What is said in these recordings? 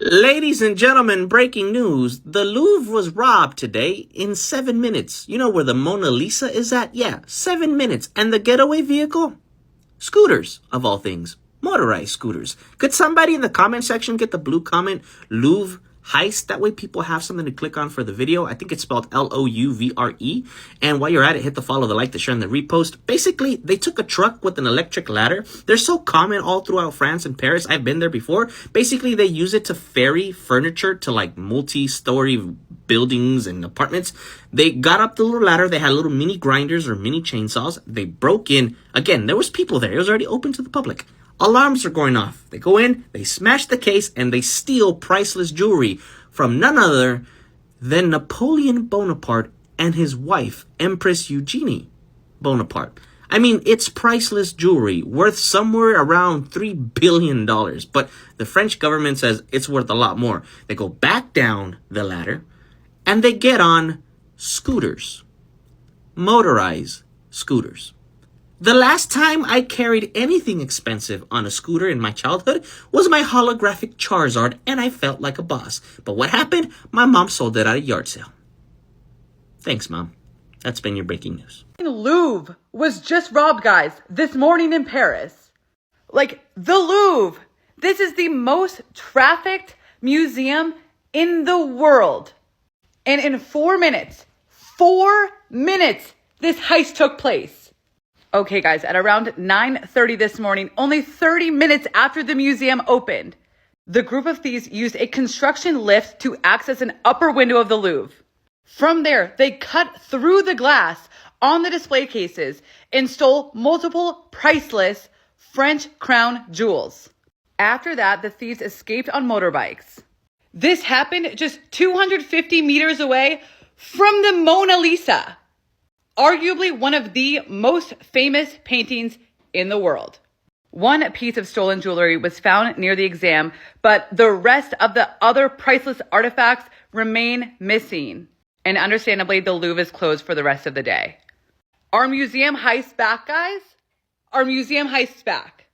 Ladies and gentlemen, breaking news. The Louvre was robbed today in 7 minutes. You know where the Mona Lisa is at? Yeah, 7 minutes. And the getaway vehicle? Scooters, of all things. Motorized scooters. Could somebody in the comment section get the blue comment, Louvre Heist? That way people have something to click on for the video. I think it's spelled Louvre. And while you're at it, hit the follow, the like, the share, and the repost. Basically, they took a truck with an electric ladder. They're so common all throughout France and Paris. I've been there before. Basically, they use it to ferry furniture to like multi-story buildings and apartments. They got up the little ladder. They had little mini grinders or mini chainsaws. They broke in. Again, there was people there. It was already open to the public. Alarms are going off. They go in, they smash the case, and they steal priceless jewelry from none other than Napoleon Bonaparte and his wife, Empress Eugenie Bonaparte. I mean, it's priceless jewelry worth somewhere around $3 billion. But the French government says it's worth a lot more. They go back down the ladder and they get on scooters, motorized scooters. The last time I carried anything expensive on a scooter in my childhood was my holographic Charizard, and I felt like a boss. But what happened? My mom sold it at a yard sale. Thanks, Mom. That's been your breaking news. Louvre was just robbed, guys, this morning in Paris. Like, the Louvre. This is the most trafficked museum in the world. And in 4 minutes, this heist took place. Okay, guys, at around 9:30 this morning, only 30 minutes after the museum opened, the group of thieves used a construction lift to access an upper window of the Louvre. From there, they cut through the glass on the display cases and stole multiple priceless French crown jewels. After that, the thieves escaped on motorbikes. This happened just 250 meters away from the Mona Lisa, arguably one of the most famous paintings in the world. One piece of stolen jewelry was found near the exam, but the rest of the other priceless artifacts remain missing. And understandably, the Louvre is closed for the rest of the day. Our museum heist back, guys? Our museum heist back.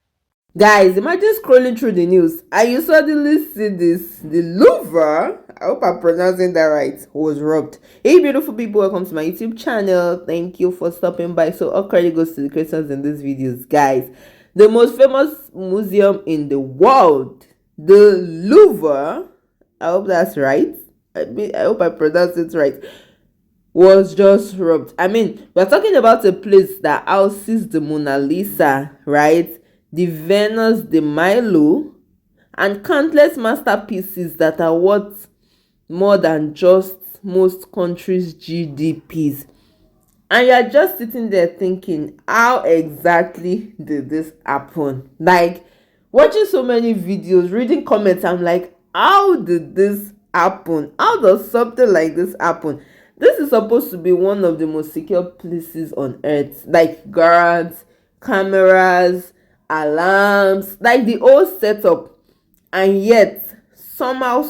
Guys, imagine scrolling through the news and you suddenly see this. The Louvre, I hope I'm pronouncing that right, was robbed. Hey beautiful people, welcome to my YouTube channel. Thank you for stopping by. So all credit goes to the creators in these videos. Guys, the most famous museum in the world, the Louvre, I hope that's right. I hope I pronounced it right, was just robbed. I mean, we're talking about a place that houses the Mona Lisa, right? The Venus de Milo, and countless masterpieces that are worth more than just most countries' GDPs. And you're just sitting there thinking, how exactly did this happen? Like, watching so many videos, reading comments, I'm like, how did this happen? How does something like this happen? This is supposed to be one of the most secure places on earth. Like guards, cameras, alarms, like the whole setup. And yet somehow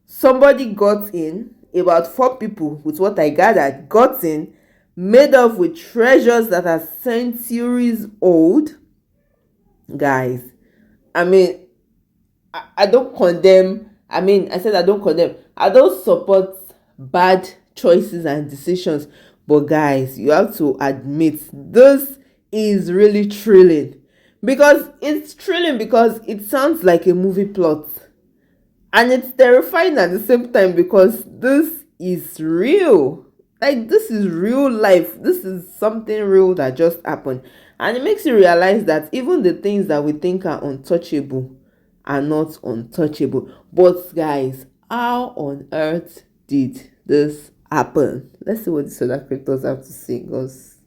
somebody got in. About 4 people, with what I gathered, got in, made off with treasures that are centuries old. Guys, I mean, I don't condemn. I said I don't condemn. I don't support bad choices and decisions. But guys, you have to admit this is really thrilling. Because it's thrilling because it sounds like a movie plot. And it's terrifying at the same time because this is real. Like, this is real life. This is something real that just happened. And it makes you realize that even the things that we think are untouchable are not untouchable. But guys, how on earth did this happen? Let's see what the other cryptos have to say, because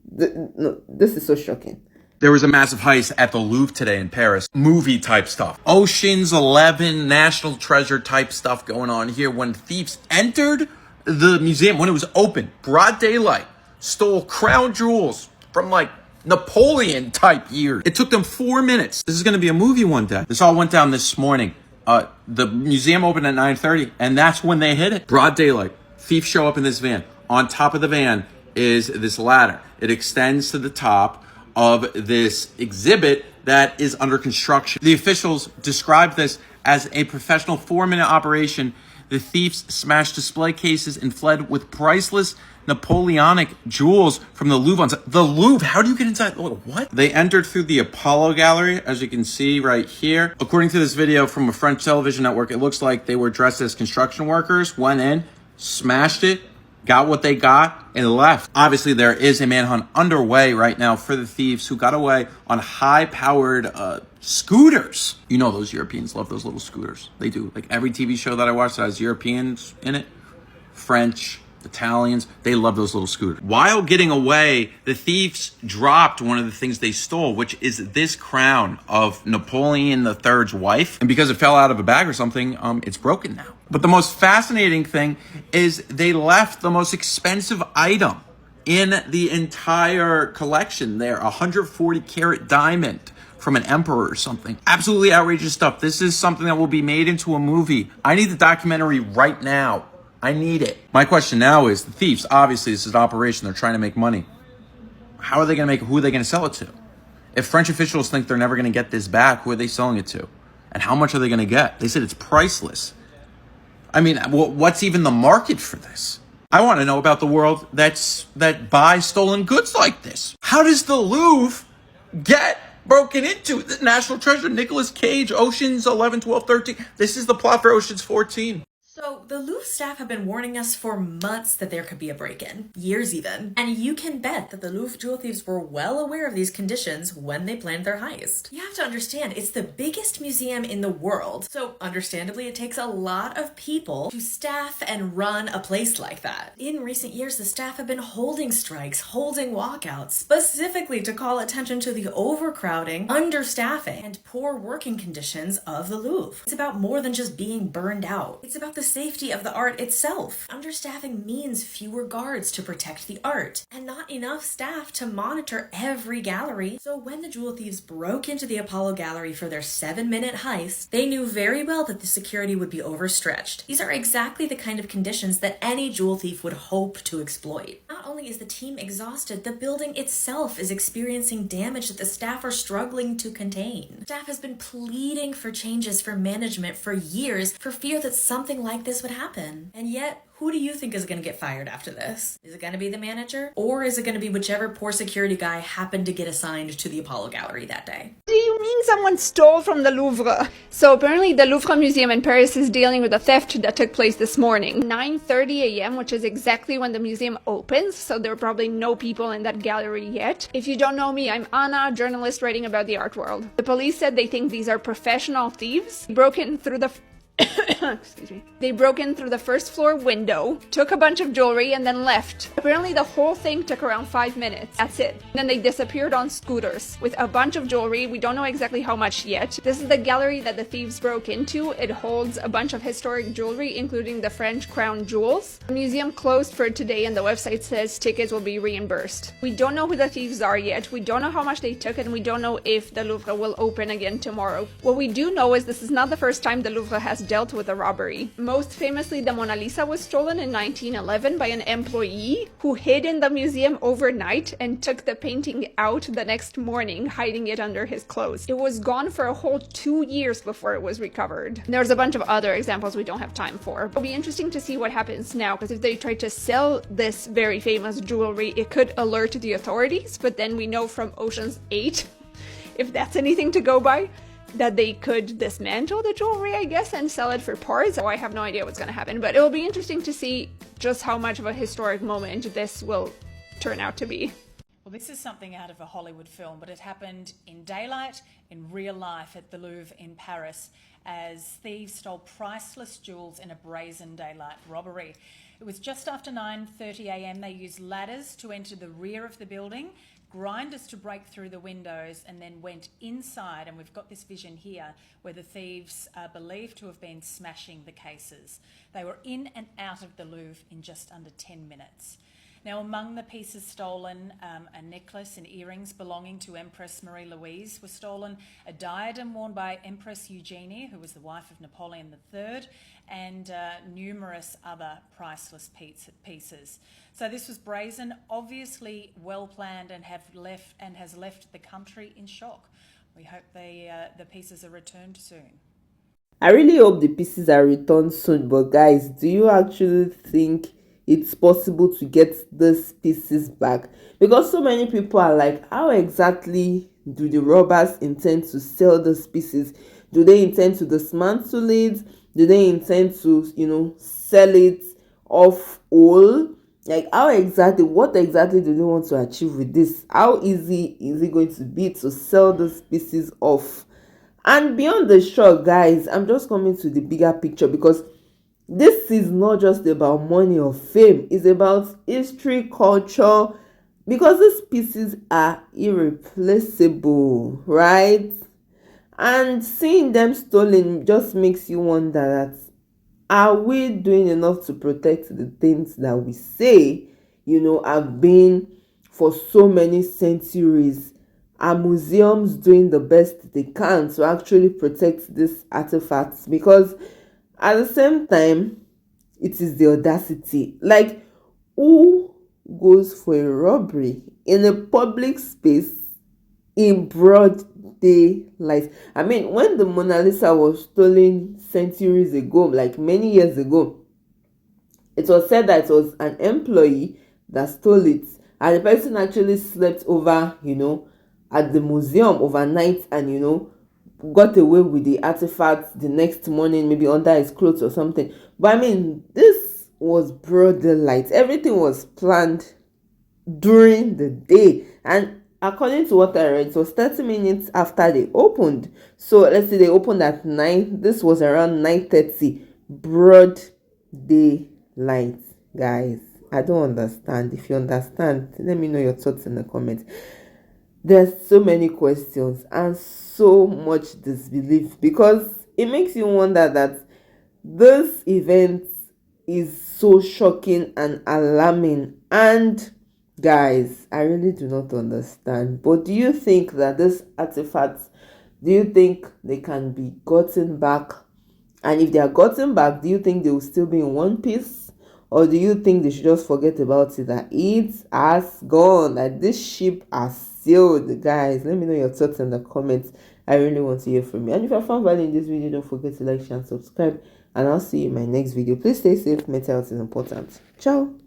this is so shocking. There was a massive heist at the Louvre today in Paris. Movie type stuff. Ocean's 11, National Treasure type stuff going on here. When thieves entered the museum, when it was open, broad daylight, stole crown jewels from like Napoleon type years. It took them 4 minutes. This is going to be a movie one day. This all went down this morning. The museum opened at 9:30 and that's when they hit it. Broad daylight. Thieves show up in this van. On top of the van is this ladder. It extends to the top of this exhibit that is under construction. The officials described this As a professional 4-minute operation, the thieves smashed display cases and fled with priceless Napoleonic jewels from the Louvre. The Louvre? How do you get inside? What? They entered through the Apollo Gallery, as you can see right here. According to this video from a French television network, it looks like they were dressed as construction workers, went in, smashed it, got what they got, and left. Obviously, there is a manhunt underway right now for the thieves who got away on high-powered scooters. You know those Europeans love those little scooters. They do. Like every TV show that I watch that has Europeans in it, French, Italians, they love those little scooters. While getting away, the thieves dropped one of the things they stole, which is this crown of Napoleon III's wife. And because it fell out of a bag or something, it's broken now. But the most fascinating thing is they left the most expensive item in the entire collection there, 140 karat diamond from an emperor or something. Absolutely outrageous stuff. This is something that will be made into a movie. I need the documentary right now. I need it. My question now is, the thieves, obviously this is an operation, they're trying to make money. How are they going to make it? Who are they going to sell it to? If French officials think they're never going to get this back, who are they selling it to? And how much are they going to get? They said it's priceless. I mean, what's even the market for this? I want to know about the world that buys stolen goods like this. How does the Louvre get broken into? The National Treasure, Nicolas Cage, Oceans 11, 12, 13. This is the plot for Oceans 14. So, the Louvre staff have been warning us for months that there could be a break-in. Years even. And you can bet that the Louvre jewel thieves were well aware of these conditions when they planned their heist. You have to understand, it's the biggest museum in the world. So, understandably, it takes a lot of people to staff and run a place like that. In recent years, the staff have been holding strikes, holding walkouts, specifically to call attention to the overcrowding, understaffing, and poor working conditions of the Louvre. It's about more than just being burned out. It's about the safety of the art itself. Understaffing means fewer guards to protect the art, and not enough staff to monitor every gallery. So when the jewel thieves broke into the Apollo Gallery for their 7-minute heist, they knew very well that the security would be overstretched. These are exactly the kind of conditions that any jewel thief would hope to exploit. Not only is the team exhausted, the building itself is experiencing damage that the staff are struggling to contain. Staff has been pleading for changes for management for years for fear that something like this would happen. And yet, who do you think is going to get fired after this? Is it going to be the manager? Or is it going to be whichever poor security guy happened to get assigned to the Apollo Gallery that day? Do you mean someone stole from the Louvre? So apparently the Louvre Museum in Paris is dealing with a theft that took place this morning. 9:30 a.m., which is exactly when the museum opens, so there are probably no people in that gallery yet. If you don't know me, I'm Anna, a journalist writing about the art world. The police said they think these are professional thieves, broke in through the excuse me. They broke in through the first floor window, took a bunch of jewelry, and then left. Apparently the whole thing took around 5 minutes. That's it. Then they disappeared on scooters with a bunch of jewelry. We don't know exactly how much yet. This is the gallery that the thieves broke into. It holds a bunch of historic jewelry, including the French crown jewels. The museum closed for today, and the website says tickets will be reimbursed. We don't know who the thieves are yet. We don't know how much they took, and we don't know if the Louvre will open again tomorrow. What we do know is this is not the first time the Louvre has dealt with a robbery. Most famously, the Mona Lisa was stolen in 1911 by an employee who hid in the museum overnight and took the painting out the next morning, hiding it under his clothes. It was gone for a whole 2 years before it was recovered. There's a bunch of other examples we don't have time for. It'll be interesting to see what happens now, because if they try to sell this very famous jewelry, it could alert the authorities, but then we know from Ocean's 8, if that's anything to go by, that they could dismantle the jewelry, I guess, and sell it for parts. So I have no idea what's going to happen, but it'll be interesting to see just how much of a historic moment this will turn out to be. Well, this is something out of a Hollywood film, but it happened in daylight, in real life at the Louvre in Paris, as thieves stole priceless jewels in a brazen daylight robbery. It was just after 9:30 a.m. They used ladders to enter the rear of the building, grinders to break through the windows, and then went inside. And we've got this vision here where the thieves are believed to have been smashing the cases. They were in and out of the Louvre in just under 10 minutes. Now, among the pieces stolen, a necklace and earrings belonging to Empress Marie-Louise were stolen, a diadem worn by Empress Eugenie, who was the wife of Napoleon III, and numerous other priceless pieces. So this was brazen, obviously well planned, and has left the country in shock. We hope the pieces are returned soon. I really hope the pieces are returned soon. But guys, do you actually think it's possible to get these pieces back? Because so many people are like, how exactly do the robbers intend to sell these pieces? Do they intend to dismantle it? Do they intend to, sell it off whole? Like, what exactly do they want to achieve with this? How easy is it going to be to sell these pieces off? And beyond the shot, guys, I'm just coming to the bigger picture, because this is not just about money or fame. It's about history, culture, because these pieces are irreplaceable, right? And seeing them stolen just makes you wonder that, are we doing enough to protect the things that we say, have been for so many centuries? Are museums doing the best they can to actually protect these artifacts? Because at the same time, it is the audacity. Like, who goes for a robbery in a public space in broad daylight? I mean, when the Mona Lisa was stolen centuries ago, like many years ago, it was said that it was an employee that stole it, and the person actually slept over, at the museum overnight, and got away with the artifacts the next morning, maybe under his clothes or something. But I mean, this was broad daylight. Everything was planned during the day, and according to what I read, it was 30 minutes after they opened. So let's say they opened at 9. This was around 9:30. Broad daylight, guys. I don't understand. If you understand, let me know your thoughts in the comments. There's so many questions and so much disbelief, because it makes you wonder that this event is so shocking and alarming. And guys, I really do not understand. But do you think that these artifacts, do you think they can be gotten back? And if they are gotten back, do you think they will still be in one piece? Or do you think they should just forget about it, that it has gone, that this ship has sailed? Guys, let me know your thoughts in the comments. I really want to hear from you. And if you found value in this video, don't forget to like, share, and subscribe. And I'll see you in my next video. Please stay safe. Mental health is important. Ciao.